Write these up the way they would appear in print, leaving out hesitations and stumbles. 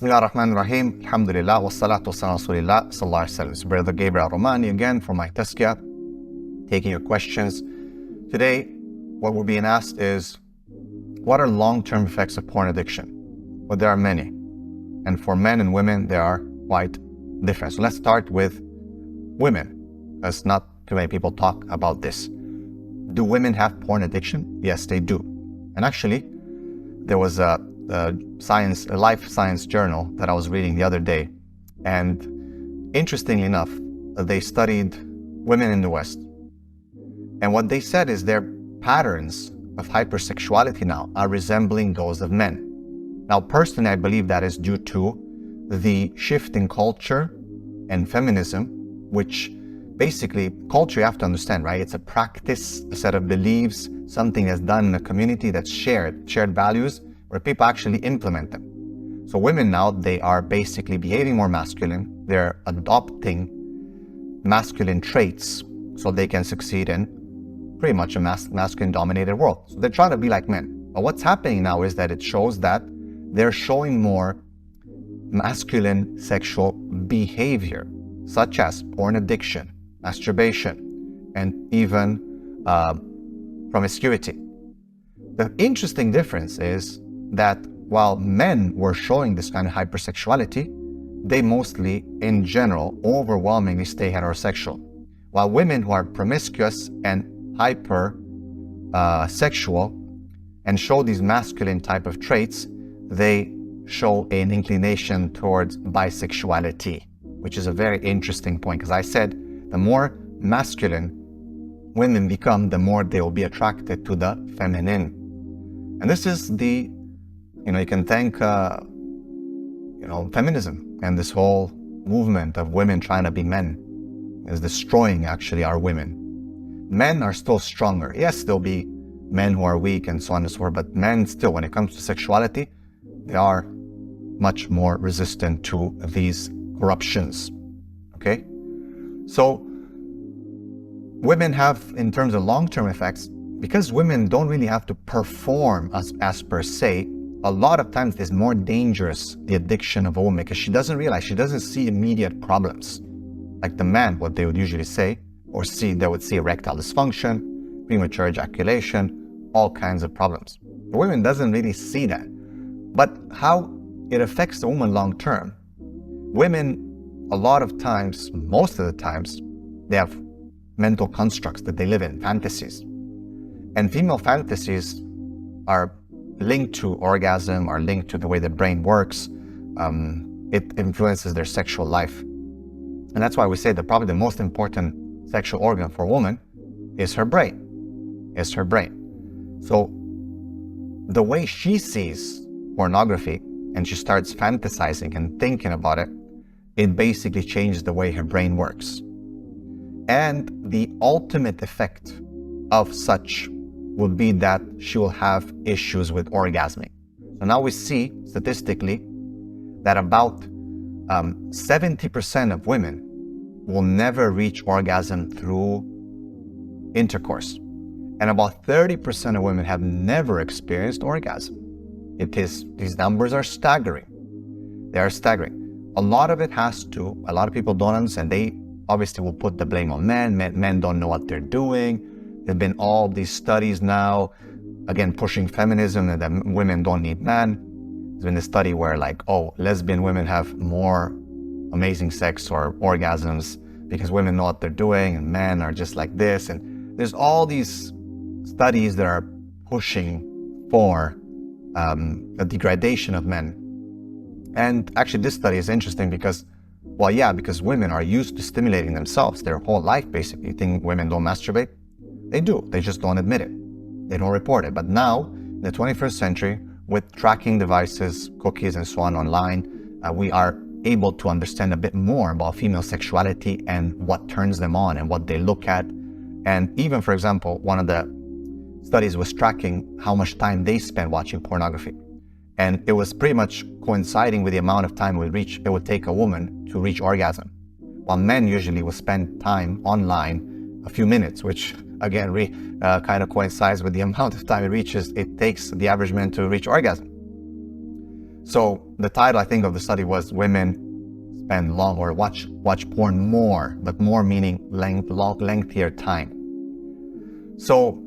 Bismillah ar-Rahman ar-Rahim, Alhamdulillah, wassalatu wassalamu Rasulillah sallallahu alaihi wasallam. It's Brother Gabriel Al Romaani again for my tazkiyah, taking your questions. Today, what we're being asked is, what are long-term effects of porn addiction? Well, there are many. And for men and women, they are quite different. So let's start with women, because not too many people talk about this. Do women have porn addiction? Yes, they do. And actually, there was a life science journal that I was reading the other day, and interestingly enough, they studied women in the West, and what they said is their patterns of hypersexuality now are resembling those of men. Now, personally, I believe that is due to the shift in culture and feminism, which basically, culture, you have to understand, right? It's a practice, a set of beliefs, something that's done in a community that's shared values, where people actually implement them. So women now, they are basically behaving more masculine. They're adopting masculine traits so they can succeed in pretty much a masculine-dominated world. So they're trying to be like men. But what's happening now is that it shows that they're showing more masculine sexual behavior, such as porn addiction, masturbation, and even promiscuity. The interesting difference is that while men were showing this kind of hypersexuality, they mostly, in general, overwhelmingly stay heterosexual. While women who are promiscuous and hypersexual and show these masculine type of traits, they show an inclination towards bisexuality, which is a very interesting point, because I said the more masculine women become, the more they will be attracted to the feminine. And this is the, you can thank, feminism, and this whole movement of women trying to be men is destroying actually our women. Men are still stronger. Yes, there'll be men who are weak and so on and so forth, but men still, when it comes to sexuality, they are much more resistant to these corruptions, okay? So women have, in terms of long-term effects, because women don't really have to perform as per se, a lot of times it's more dangerous, the addiction of a woman, because she doesn't realize, she doesn't see immediate problems. Like the man, what they would usually say, or see, they would see erectile dysfunction, premature ejaculation, all kinds of problems. The woman doesn't really see that. But how it affects the woman long term, women, a lot of times, most of the times, they have mental constructs that they live in, fantasies. And female fantasies are linked to orgasm, are linked to the way the brain works. It influences their sexual life. And that's why we say that probably the most important sexual organ for a woman is her brain, So the way she sees pornography and she starts fantasizing and thinking about it, it basically changes the way her brain works. And the ultimate effect of such would be that she will have issues with orgasming. So now we see statistically that about 70% of women will never reach orgasm through intercourse. And about 30% of women have never experienced orgasm. These numbers are staggering. They are staggering. A lot of people don't understand. They obviously will put the blame on men. Men don't know what they're doing. There've been all these studies now, again, pushing feminism and that women don't need men. There's been a study where lesbian women have more amazing sex or orgasms because women know what they're doing and men are just like this. And there's all these studies that are pushing for a degradation of men. And actually this study is interesting because women are used to stimulating themselves their whole life, basically. You think women don't masturbate? They do, they just don't admit it. They don't report it. But now, in the 21st century, with tracking devices, cookies, and so on online, we are able to understand a bit more about female sexuality and what turns them on and what they look at. And even, for example, one of the studies was tracking how much time they spend watching pornography. And it was pretty much coinciding with the amount of time it would take a woman to reach orgasm. While men usually will spend time online a few minutes, which again kind of coincides with the amount of time it takes the average man to reach orgasm. So the title, I think, of the study was women spend long or watch porn more, but more meaning lengthier time. So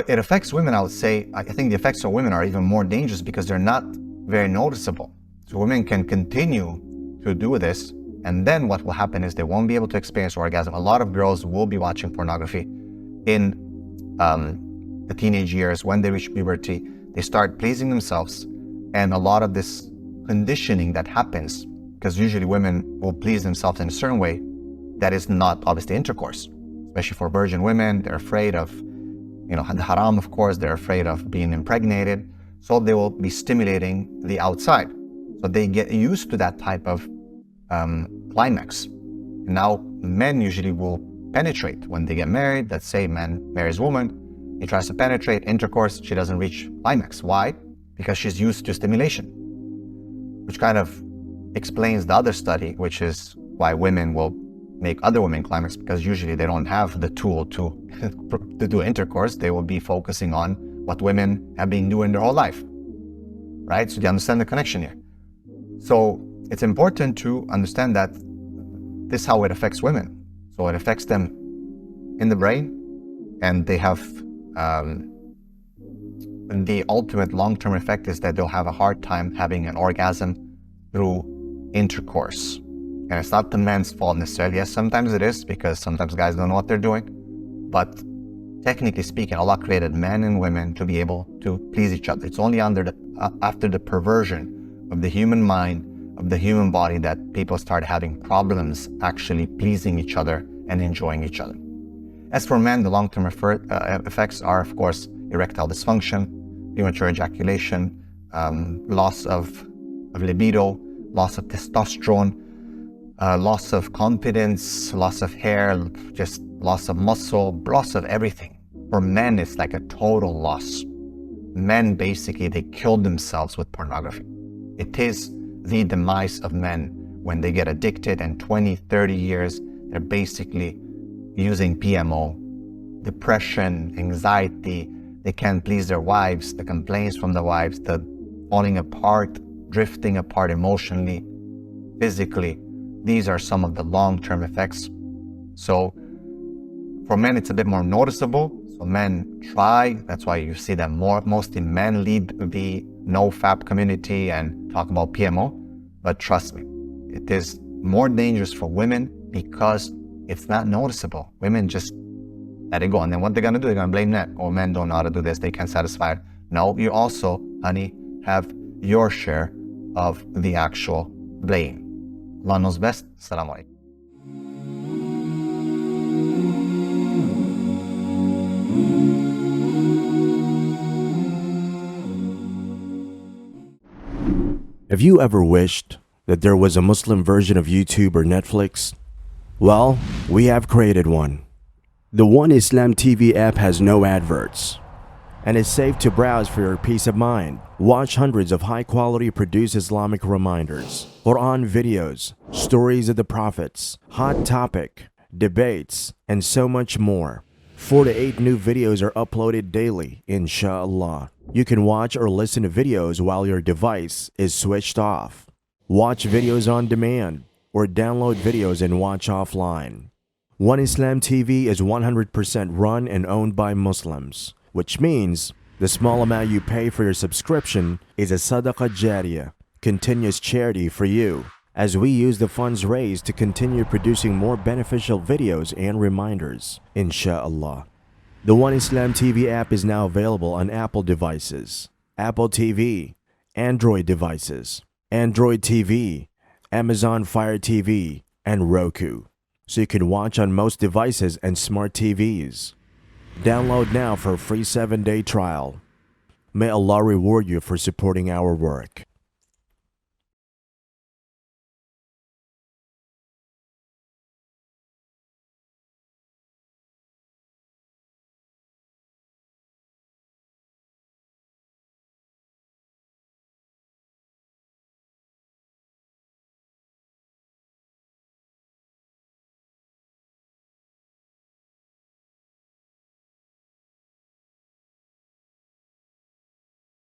it affects women, I would say. I think the effects of women are even more dangerous because they're not very noticeable. So women can continue to do this, and then what will happen is they won't be able to experience orgasm. A lot of girls will be watching pornography in the teenage years. When they reach puberty, they start pleasing themselves, and a lot of this conditioning that happens, because usually women will please themselves in a certain way that is not obviously intercourse. Especially for virgin women, they're afraid of, the haram, of course, they're afraid of being impregnated, so they will be stimulating the outside. So they get used to that type of climax. And now men usually will penetrate when they get married. Let's say man marries woman, he tries to penetrate, intercourse, she doesn't reach climax. Why? Because she's used to stimulation, which kind of explains the other study, which is why women will make other women climax, because usually they don't have the tool to do intercourse. They will be focusing on what women have been doing their whole life, right? So you understand the connection here. So it's important to understand that this is how it affects women. So it affects them in the brain, and they have the ultimate long-term effect is that they'll have a hard time having an orgasm through intercourse. And it's not the men's fault necessarily. Yes, sometimes it is, because sometimes guys don't know what they're doing. But technically speaking, Allah created men and women to be able to please each other. It's only after the perversion of the human mind, of the human body, that people start having problems actually pleasing each other and enjoying each other. As for men, the long-term effects are, of course, erectile dysfunction, premature ejaculation, loss of libido, loss of testosterone, loss of confidence, loss of hair, just loss of muscle, loss of everything. For men, it's like a total loss. Men, basically, they killed themselves with pornography. It is the demise of men when they get addicted, and 20, 30 years, they're basically using PMO, depression, anxiety, they can't please their wives, the complaints from the wives, the falling apart, drifting apart emotionally, physically. These are some of the long-term effects. So for men, it's a bit more noticeable. So men try, that's why you see them more. Mostly men lead the no-fap community and talk about PMO. But trust me, it is more dangerous for women because it's not noticeable. Women just let it go. And then what they're going to do, they're going to blame men. Oh, men don't know how to do this. They can't satisfy it. No, you also, honey, have your share of the actual blame. Allah knows best. Assalamu alaikum. Have you ever wished that there was a Muslim version of YouTube or Netflix? Well, we have created one. The One Islam TV app has no adverts and is safe to browse for your peace of mind. Watch hundreds of high-quality produced Islamic reminders, Quran videos, stories of the prophets, hot topic, debates, and so much more. 4 to 8 new videos are uploaded daily, inshallah. You can watch or listen to videos while your device is switched off. Watch videos on demand or download videos and watch offline. One Islam TV is 100% run and owned by Muslims, which means the small amount you pay for your subscription is a SADAQAH JARIYAH, continuous charity for you, as we use the funds raised to continue producing more beneficial videos and reminders, inshallah. The One Islam TV app is now available on Apple devices, Apple TV, Android devices, Android TV, Amazon Fire TV, and Roku, so you can watch on most devices and smart TVs. Download now for a free 7-day trial. May Allah reward you for supporting our work.